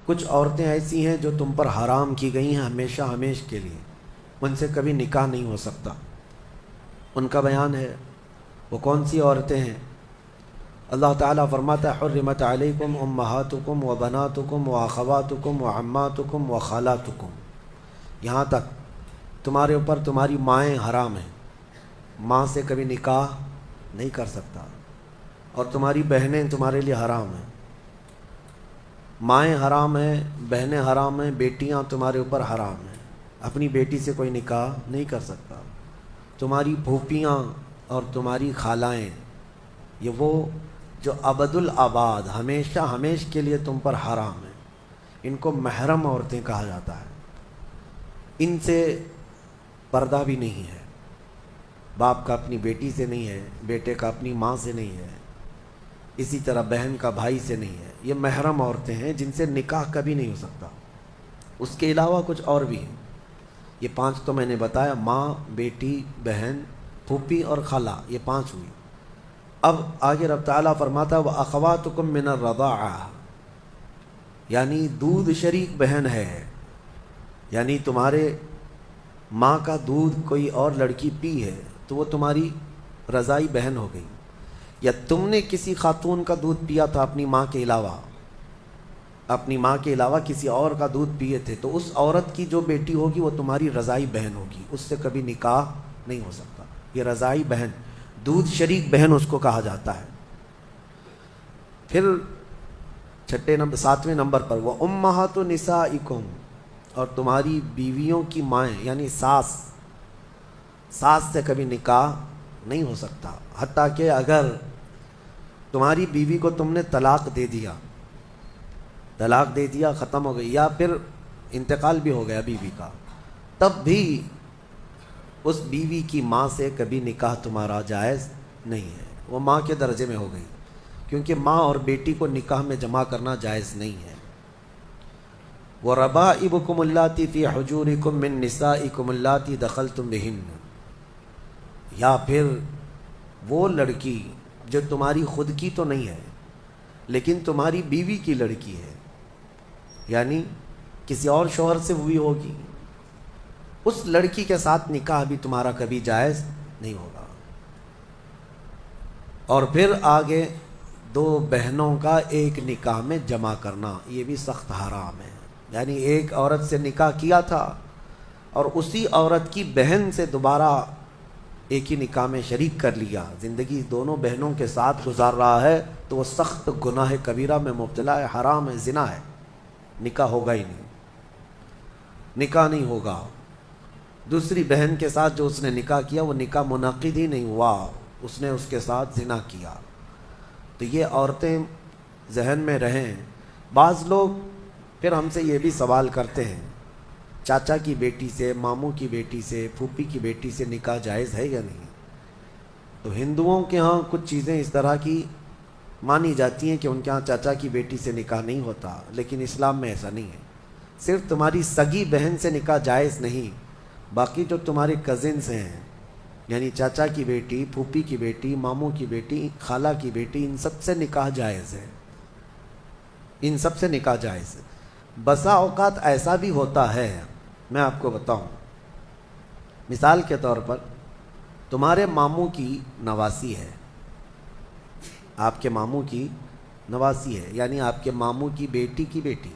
کچھ عورتیں ایسی ہیں جو تم پر حرام کی گئی ہیں ہمیشہ ہمیشہ کے لیے، ان سے کبھی نکاح نہیں ہو سکتا۔ ان کا بیان ہے، وہ کون سی عورتیں ہیں؟ اللہ تعالیٰ فرماتا ہے حرمت علیکم امہاتکم و بناتکم و اخواتکم و عماتکم و خالاتکم، یہاں تک تمہارے اوپر تمہاری مائیں حرام ہیں، ماں سے کبھی نکاح نہیں کر سکتا، اور تمہاری بہنیں تمہارے لیے حرام ہیں، مائیں حرام ہیں، بہنیں حرام ہیں، بیٹیاں تمہارے اوپر حرام ہیں، اپنی بیٹی سے کوئی نکاح نہیں کر سکتا۔ تمہاری پھوپھیاں اور تمہاری خالائیں، یہ وہ جو ابد الآباد ہمیشہ ہمیشہ کے لیے تم پر حرام ہیں، ان کو محرم عورتیں کہا جاتا ہے، ان سے پردہ بھی نہیں ہے، باپ کا اپنی بیٹی سے نہیں ہے، بیٹے کا اپنی ماں سے نہیں ہے، اسی طرح بہن کا بھائی سے نہیں ہے، یہ محرم عورتیں ہیں جن سے نکاح کبھی نہیں ہو سکتا۔ اس کے علاوہ کچھ اور بھی ہیں، یہ 5 تو میں نے بتایا، ماں، بیٹی، بہن، پھوپھی اور خالہ، یہ 5 ہوئی۔ اب آگے رب تعالیٰ فرماتا ہے وَأَخَوَاتُكُم مِّنَ الرَّضَاعَةِ، یعنی دودھ شریک بہن ہے، یعنی تمہارے ماں کا دودھ کوئی اور لڑکی پی ہے تو وہ تمہاری رضائی بہن ہو گئی، یا تم نے کسی خاتون کا دودھ پیا تھا اپنی ماں کے علاوہ، اپنی ماں کے علاوہ کسی اور کا دودھ پیے تھے، تو اس عورت کی جو بیٹی ہوگی وہ تمہاری رضائی بہن ہوگی، اس سے کبھی نکاح نہیں ہو سکتا۔ یہ رضائی بہن، دودھ شریک بہن اس کو کہا جاتا ہے۔ پھر 7ویں نمبر پر وہ امہات نسائکم، اور تمہاری بیویوں کی مائیں یعنی ساس سے کبھی نکاح نہیں ہو سکتا، حتیٰ کہ اگر تمہاری بیوی کو تم نے طلاق دے دیا ختم ہو گئی، یا پھر انتقال بھی ہو گیا بیوی کا، تب بھی اس بیوی کی ماں سے کبھی نکاح تمہارا جائز نہیں ہے، وہ ماں کے درجے میں ہو گئی، کیونکہ ماں اور بیٹی کو نکاح میں جمع کرنا جائز نہیں ہے۔ وَرَبَائِبُكُمُ اللَّاتِي فِي حُجُورِكُم مِّن نِّسَائِكُمُ اللَّاتِي دَخَلْتُم بِهِنَّ، یا پھر وہ لڑکی جو تمہاری خود کی تو نہیں ہے لیکن تمہاری بیوی کی لڑکی ہے، یعنی کسی اور شوہر سے ہوئی ہوگی، اس لڑکی کے ساتھ نکاح بھی تمہارا کبھی جائز نہیں ہوگا۔ اور پھر آگے 2 بہنوں کا ایک نکاح میں جمع کرنا، یہ بھی سخت حرام ہے، یعنی ایک عورت سے نکاح کیا تھا اور اسی عورت کی بہن سے دوبارہ ایک ہی نکاح میں شریک کر لیا، زندگی دونوں بہنوں کے ساتھ گزار رہا ہے، تو وہ سخت گناہ کبیرہ میں مبتلا ہے، حرام ہے، زنا ہے، نکاح ہوگا ہی نہیں، نکاح نہیں ہوگا۔ دوسری بہن کے ساتھ جو اس نے نکاح کیا وہ نکاح منعقد ہی نہیں ہوا، اس نے اس کے ساتھ زنا کیا۔ تو یہ عورتیں ذہن میں رہیں۔ بعض لوگ پھر ہم سے یہ بھی سوال کرتے ہیں چاچا کی بیٹی سے، ماموں کی بیٹی سے، پھوپھی کی بیٹی سے نکاح جائز ہے یا نہیں؟ تو ہندوؤں کے ہاں کچھ چیزیں اس طرح کی مانی جاتی ہیں کہ ان کے ہاں چاچا کی بیٹی سے نکاح نہیں ہوتا، لیکن اسلام میں ایسا نہیں ہے۔ صرف تمہاری سگی بہن سے نکاح جائز نہیں، باقی جو تمہارے کزنس ہیں، یعنی چاچا کی بیٹی، پھوپھی کی بیٹی، ماموں کی بیٹی، خالہ کی بیٹی، ان سب سے نکاح جائز ہے، ان سب سے نکاح جائز ہے۔ بسا اوقات ایسا بھی ہوتا ہے، میں آپ کو بتاؤں، مثال کے طور پر تمہارے ماموں کی نواسی ہے، آپ کے ماموں کی نواسی ہے، یعنی آپ کے ماموں کی بیٹی،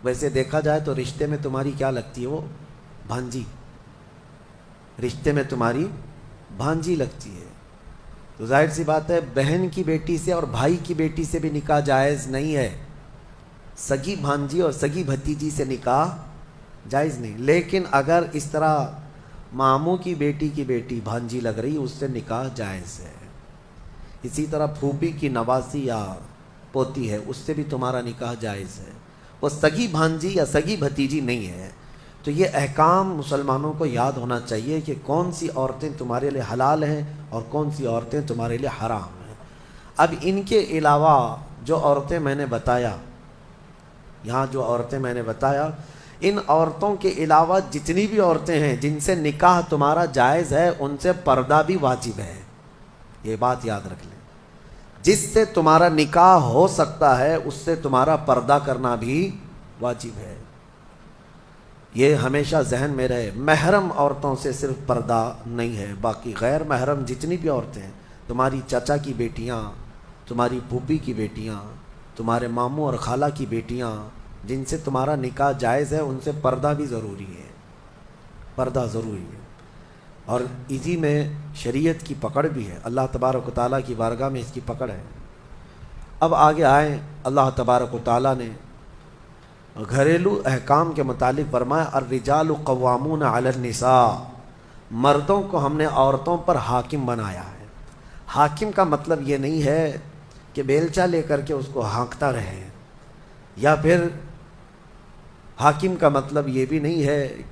ویسے دیکھا جائے تو رشتے میں تمہاری کیا لگتی ہے؟ وہ بھانجی، رشتے میں تمہاری بھانجی لگتی ہے۔ تو ظاہر سی بات ہے بہن کی بیٹی سے اور بھائی کی بیٹی سے بھی نکاح جائز نہیں ہے، سگی بھانجی اور سگی بھتیجی سے نکاح جائز نہیں، لیکن اگر اس طرح ماموں کی بیٹی بھانجی لگ رہی اس سے نکاح جائز ہے۔ اسی طرح پھوپھی کی نواسی یا پوتی ہے، اس سے بھی تمہارا نکاح جائز ہے، وہ سگی بھانجی یا سگی بھتیجی نہیں ہے۔ تو یہ احکام مسلمانوں کو یاد ہونا چاہیے کہ کون سی عورتیں تمہارے لیے حلال ہیں اور کون سی عورتیں تمہارے لیے حرام ہیں۔ اب ان کے علاوہ جو عورتیں میں نے بتایا، یہاں جو عورتیں میں نے بتایا، ان عورتوں کے علاوہ جتنی بھی عورتیں ہیں جن سے نکاح تمہارا جائز ہے، ان سے پردہ بھی واجب ہے، یہ بات یاد رکھ لیں۔ جس سے تمہارا نکاح ہو سکتا ہے اس سے تمہارا پردہ کرنا بھی واجب ہے. یہ ہمیشہ ذہن میں رہے. محرم عورتوں سے صرف پردہ نہیں ہے، باقی غیر محرم جتنی بھی عورتیں ہیں، تمہاری چچا کی بیٹیاں، تمہاری پھوپھی کی بیٹیاں، تمہارے ماموں اور خالہ کی بیٹیاں، جن سے تمہارا نکاح جائز ہے، ان سے پردہ بھی ضروری ہے. پردہ ضروری ہے. اور اسی میں شریعت کی پکڑ بھی ہے. اللہ تبارک و تعالیٰ کی بارگاہ میں اس کی پکڑ ہے. اب آگے آئیں. اللہ تبارک و تعالیٰ نے گھریلو احکام کے متعلق فرمایا الرجال قوامون علی النساء. مردوں کو ہم نے عورتوں پر حاکم بنایا ہے. حاکم کا مطلب یہ نہیں ہے کہ بیلچا لے کر کے اس کو ہانکتا رہے، یا پھر حاکم کا مطلب یہ بھی نہیں ہے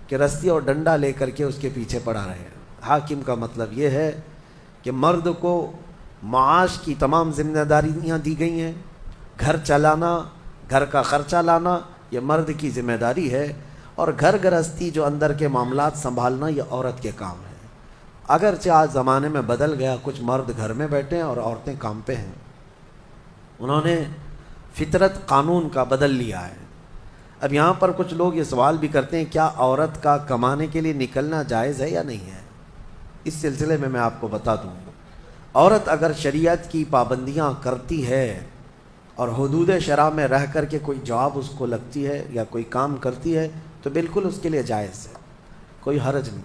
کہ رسی اور ڈنڈا لے کر کے اس کے پیچھے پڑا رہے. حاکم کا مطلب یہ ہے کہ مرد کو معاش کی تمام ذمہ داریاں دی گئی ہیں. گھر چلانا، گھر کا خرچہ لانا یہ مرد کی ذمہ داری ہے، اور گھر گرہستی جو اندر کے معاملات سنبھالنا یہ عورت کے کام ہے. اگرچہ آج زمانے میں بدل گیا، کچھ مرد گھر میں بیٹھے ہیں اور عورتیں کام پہ ہیں. انہوں نے فطرت قانون کا بدل لیا ہے. اب یہاں پر کچھ لوگ یہ سوال بھی کرتے ہیں کیا عورت کا کمانے کے لیے نکلنا جائز ہے یا نہیں ہے. اس سلسلے میں آپ کو بتا دوں، عورت اگر شریعت کی پابندیاں کرتی ہے اور حدود شرع میں رہ کر کے کوئی جاب اس کو لگتی ہے یا کوئی کام کرتی ہے تو بالکل اس کے لیے جائز ہے، کوئی حرج نہیں.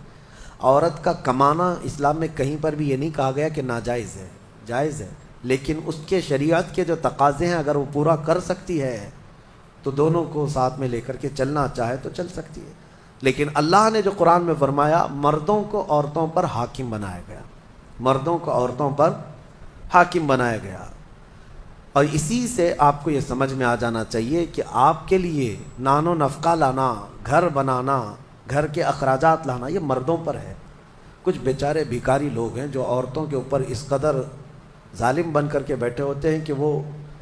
عورت کا کمانا اسلام میں کہیں پر بھی یہ نہیں کہا گیا کہ ناجائز ہے، جائز ہے، لیکن اس کے شریعت کے جو تقاضے ہیں اگر وہ پورا کر سکتی ہے تو دونوں کو ساتھ میں لے کر کے چلنا چاہے تو چل سکتی ہے. لیکن اللہ نے جو قرآن میں فرمایا مردوں کو عورتوں پر حاکم بنایا گیا، مردوں کو عورتوں پر حاکم بنایا گیا. اور اسی سے آپ کو یہ سمجھ میں آ جانا چاہیے کہ آپ کے لیے نان و نفقہ لانا، گھر بنانا، گھر کے اخراجات لانا یہ مردوں پر ہے. کچھ بیچارے بھیکاری لوگ ہیں جو عورتوں کے اوپر اس قدر ظالم بن کر کے بیٹھے ہوتے ہیں کہ وہ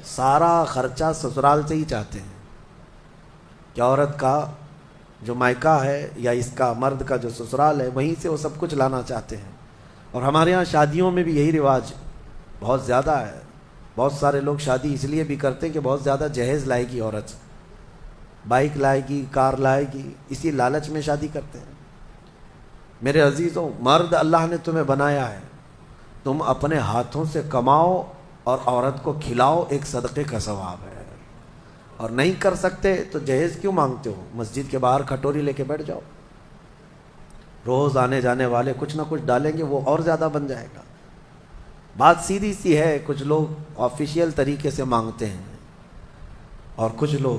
سارا خرچہ سسرال سے ہی چاہتے ہیں کہ عورت کا جو مائکہ ہے یا اس کا مرد کا جو سسرال ہے وہیں سے وہ سب کچھ لانا چاہتے ہیں. اور ہمارے ہاں شادیوں میں بھی یہی رواج بہت زیادہ ہے. بہت سارے لوگ شادی اس لیے بھی کرتے ہیں کہ بہت زیادہ جہیز لائے گی عورت، بائک لائے گی، کار لائے گی، اسی لالچ میں شادی کرتے ہیں. میرے عزیزوں، مرد اللہ نے تمہیں بنایا ہے، تم اپنے ہاتھوں سے کماؤ اور عورت کو کھلاؤ، ایک صدقے کا ثواب ہے. اور نہیں کر سکتے تو جہیز کیوں مانگتے ہو؟ مسجد کے باہر کھٹوری لے کے بیٹھ جاؤ، روز آنے جانے والے کچھ نہ کچھ ڈالیں گے، وہ اور زیادہ بن جائے گا. بات سیدھی سی ہے. کچھ لوگ آفیشیل طریقے سے مانگتے ہیں اور کچھ لوگ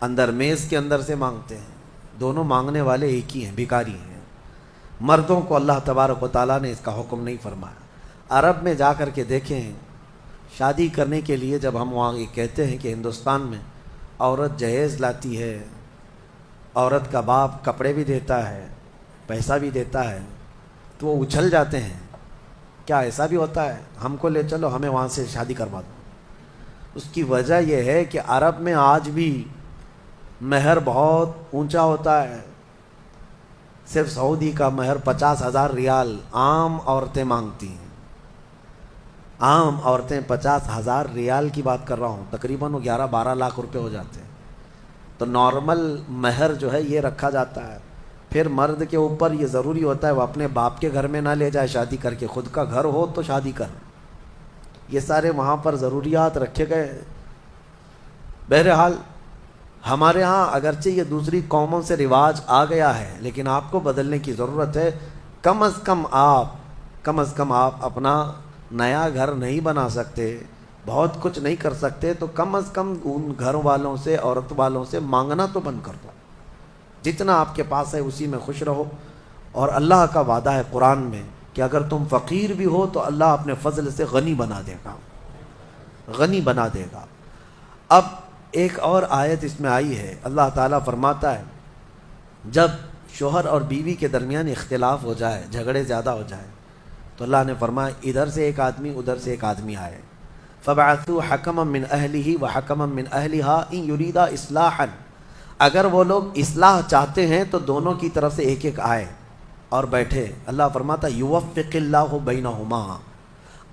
اندر میز کے اندر سے مانگتے ہیں. دونوں مانگنے والے ایک ہی ہیں، بھکاری ہیں. مردوں کو اللہ تبارک و تعالیٰ نے اس کا حکم نہیں فرمایا. عرب میں جا کر کے دیکھیں، شادی کرنے کے لیے جب ہم وہاں یہ کہتے ہیں کہ ہندوستان میں عورت جہیز لاتی ہے، عورت کا باپ کپڑے بھی دیتا ہے، پیسہ بھی دیتا ہے، تو وہ اچھل جاتے ہیں. کیا ایسا بھی ہوتا ہے؟ ہم کو لے چلو، ہمیں وہاں سے شادی کروا دو. اس کی وجہ یہ ہے کہ عرب میں آج بھی مہر بہت اونچا ہوتا ہے. صرف سعودی کا مہر 50,000 ریال عام عورتیں مانگتی ہیں. عام عورتیں 50,000 ریال کی بات کر رہا ہوں، تقریباً 11-12 لاکھ روپے ہو جاتے ہیں. تو نارمل مہر جو ہے یہ رکھا جاتا ہے. پھر مرد کے اوپر یہ ضروری ہوتا ہے وہ اپنے باپ کے گھر میں نہ لے جائے شادی کر کے، خود کا گھر ہو تو شادی کر. یہ سارے وہاں پر ضروریات رکھے گئے. بہرحال ہمارے ہاں اگرچہ یہ دوسری قوموں سے رواج آ گیا ہے، لیکن آپ کو بدلنے کی ضرورت ہے. کم از کم آپ اپنا نیا گھر نہیں بنا سکتے، بہت کچھ نہیں کر سکتے، تو کم از کم ان گھر والوں سے، عورت والوں سے مانگنا تو بند کر دو. جتنا آپ کے پاس ہے اسی میں خوش رہو. اور اللہ کا وعدہ ہے قرآن میں کہ اگر تم فقیر بھی ہو تو اللہ اپنے فضل سے غنی بنا دے گا، غنی بنا دے گا. اب ایک اور آیت اس میں آئی ہے. اللہ تعالیٰ فرماتا ہے جب شوہر اور بیوی کے درمیان اختلاف ہو جائے، جھگڑے زیادہ ہو جائیں، تو اللہ نے فرمایا ادھر سے ایک آدمی ادھر سے ایک آدمی آئے، فَبَعَثُوا حَكَمًا مِّنْ أَهْلِهِ وَحَكَمًا مِّنْ أَهْلِهَا إِن يُرِيدَا إِصْلَاحًا. اگر وہ لوگ اصلاح چاہتے ہیں تو دونوں کی طرف سے ایک ایک آئے اور بیٹھے. اللہ فرماتا یوفق اللہ بینہما،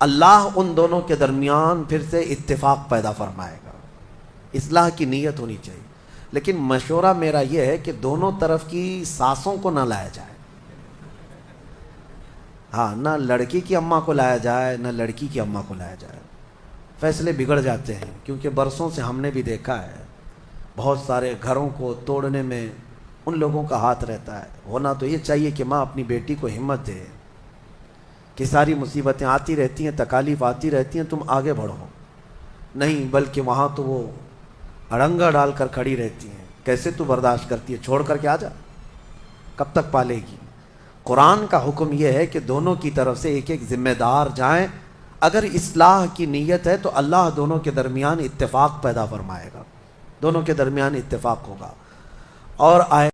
اللہ ان دونوں کے درمیان پھر سے اتفاق پیدا فرمائے گا، اصلاح کی نیت ہونی چاہیے. لیکن مشورہ میرا یہ ہے کہ دونوں طرف کی ساسوں کو نہ لایا جائے. ہاں، نہ لڑکی کی اماں کو لایا جائے نہ لڑکی کی اماں کو لایا جائے. فیصلے بگڑ جاتے ہیں، کیونکہ برسوں سے ہم نے بھی دیکھا ہے بہت سارے گھروں کو توڑنے میں ان لوگوں کا ہاتھ رہتا ہے. ہونا تو یہ چاہیے کہ ماں اپنی بیٹی کو ہمت دے کہ ساری مصیبتیں آتی رہتی ہیں، تکالیف آتی رہتی ہیں، تم آگے بڑھو. نہیں، بلکہ وہاں تو وہ اڑنگا ڈال کر کھڑی رہتی ہیں. کیسے تو برداشت کرتی ہے؟ چھوڑ کر کے آ جا، کب تک پالے گی؟ قرآن کا حکم یہ ہے کہ دونوں کی طرف سے ایک ایک ذمہ دار جائیں. اگر اصلاح کی نیت ہے تو اللہ دونوں کے درمیان اتفاق پیدا فرمائے گا، دونوں کے درمیان اتفاق ہوگا. اور آئے